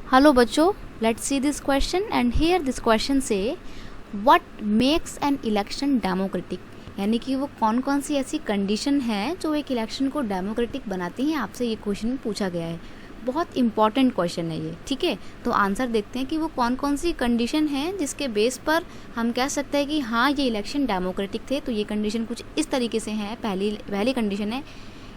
Hello बच्चों, let's see this question and here this question से what makes an election democratic, यानी कि वो कौन कौन सी ऐसी कंडीशन है जो एक इलेक्शन को डेमोक्रेटिक बनाती हैं। आपसे ये क्वेश्चन पूछा गया है, बहुत इंपॉर्टेंट क्वेश्चन है ये। ठीक है, तो आंसर देखते हैं कि वो कौन कौन सी कंडीशन है जिसके बेस पर हम कह सकते हैं कि हाँ ये इलेक्शन डेमोक्रेटिक थे। तो ये कंडीशन कुछ इस तरीके से है। पहली कंडीशन है,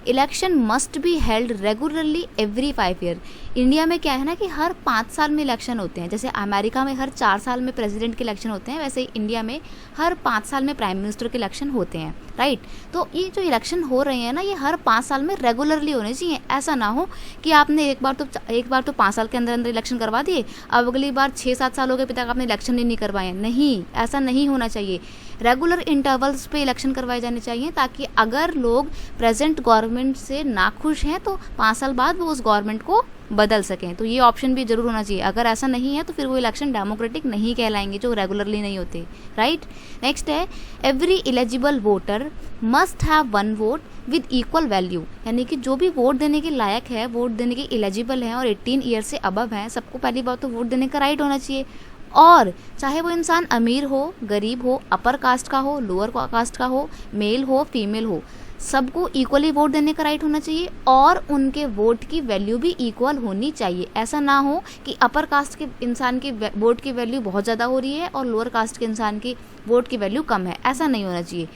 election must be held regularly every 5 year. India में क्या है ना कि हर 5 साल में इलेक्शन होते हैं। जैसे अमेरिका में हर 4 साल में प्रेसिडेंट के इलेक्शन होते हैं, वैसे इंडिया में हर 5 साल में प्राइम मिनिस्टर के इलेक्शन होते हैं, राइट। तो ये जो इलेक्शन हो रहे हैं ना, ये हर 5 साल में रेगुलरली होने चाहिए। ऐसा ना हो कि आपने एक बार तो 5 साल के अंदर अंदर इलेक्शन करवा दिए, अब अगली बार 6-7 सालों के तक आपने इलेक्शन ही नहीं करवाए। नहीं, ऐसा नहीं होना चाहिए। रेगुलर इंटरवल्स पे इलेक्शन करवाए जाने चाहिए, ताकि अगर लोग प्रेजेंट गवर्नमेंट से नाखुश हैं तो 5 साल बाद वो उस गवर्नमेंट को बदल सकें। तो ये ऑप्शन भी जरूर होना चाहिए। अगर ऐसा नहीं है तो फिर वो इलेक्शन डेमोक्रेटिक नहीं कहलाएंगे, जो रेगुलरली नहीं होते, राइट। नेक्स्ट है, every eligible voter must have 1 vote with equal value, यानी कि जो भी वोट देने के लायक है, वोट देने के एलिजिबल है और 18 ईयर से अबव है, सबको पहली बात तो वोट देने का राइट होना चाहिए। और चाहे वो इंसान अमीर हो, गरीब हो, अपर कास्ट का हो, लोअर कास्ट का हो, मेल हो, फीमेल हो, सबको इक्वली वोट देने का राइट होना चाहिए और उनके वोट की वैल्यू भी इक्वल होनी चाहिए। ऐसा ना हो कि अपर कास्ट के इंसान की वोट की वैल्यू बहुत ज़्यादा हो रही है और लोअर कास्ट के इंसान की वोट की वैल्यू कम है। ऐसा नहीं होना चाहिए।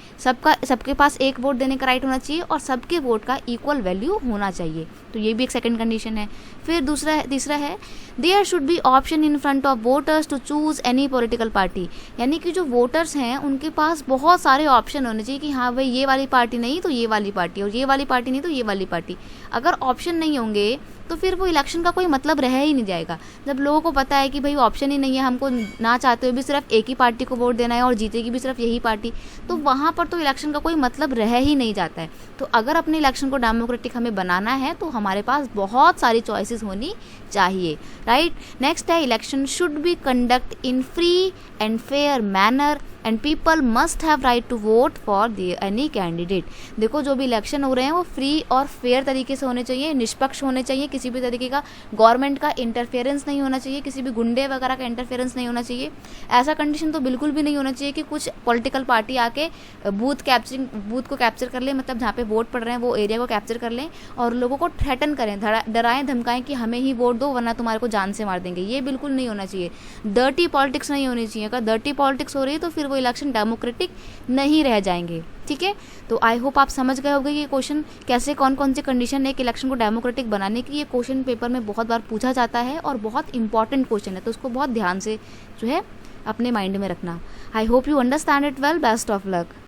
सबके पास एक वोट देने का राइट होना चाहिए और सबके वोट का इक्वल वैल्यू होना चाहिए। तो ये भी एक सेकंड कंडीशन है। फिर तीसरा है, there should be option in front of voters to choose any political party, यानी कि जो वोटर्स हैं उनके पास बहुत सारे ऑप्शन होने चाहिए कि हाँ भाई ये वाली पार्टी नहीं तो ये वाली पार्टी, और ये वाली पार्टी नहीं तो ये वाली पार्टी। अगर ऑप्शन नहीं होंगे तो फिर वो इलेक्शन का कोई मतलब रह ही नहीं जाएगा। जब लोगों को पता है कि भाई ऑप्शन ही नहीं है, हमको ना चाहते हुए भी सिर्फ एक ही पार्टी को वोट देना है और जीतेगी भी सिर्फ यही पार्टी, तो वहाँ पर तो इलेक्शन का कोई मतलब रह ही नहीं जाता है। तो अगर अपने इलेक्शन को डेमोक्रेटिक हमें बनाना है तो हमारे पास बहुत सारी चॉइसेस होनी चाहिए, राइट। नेक्स्ट है, election should be conduct in free and fair manner and people must have right to vote for any candidate. देखो, जो भी इलेक्शन हो रहे हैं वो फ्री और फेयर तरीके से होने चाहिए, निष्पक्ष होने चाहिए, किसी भी तरीके का गवर्नमेंट का इंटरफेरेंस नहीं होना चाहिए, किसी भी गुंडे वगैरह का इंटरफेरेंस नहीं होना चाहिए। ऐसा कंडीशन तो बिल्कुल भी नहीं होना चाहिए कि कुछ पॉलिटिकल पार्टी आके बूथ को कैप्चर कर ले, मतलब जहाँ पे वोट पड़ रहे हैं वो एरिया को कैप्चर कर लें और लोगों को थ्रेटन करें, डराएं धमकाएं कि हमें ही वोट दो वरना तुम्हारे को जान से मार देंगे। ये बिल्कुल नहीं होना चाहिए। डर्टी पॉलिटिक्स नहीं होनी चाहिए। अगर डर्टी पॉलिटिक्स हो रही है तो फिर वो इलेक्शन डेमोक्रेटिक नहीं रह जाएंगे, ठीक है। तो आई होप आप समझ गए होंगे ये क्वेश्चन कैसे, कौन कौन सी कंडीशन है एक इलेक्शन को डेमोक्रेटिक बनाने की। ये क्वेश्चन पेपर में बहुत बार पूछा जाता है और बहुत इंपॉर्टेंट क्वेश्चन है, तो उसको बहुत ध्यान से जो है अपने माइंड में रखना। I hope you understand it well. Best of luck.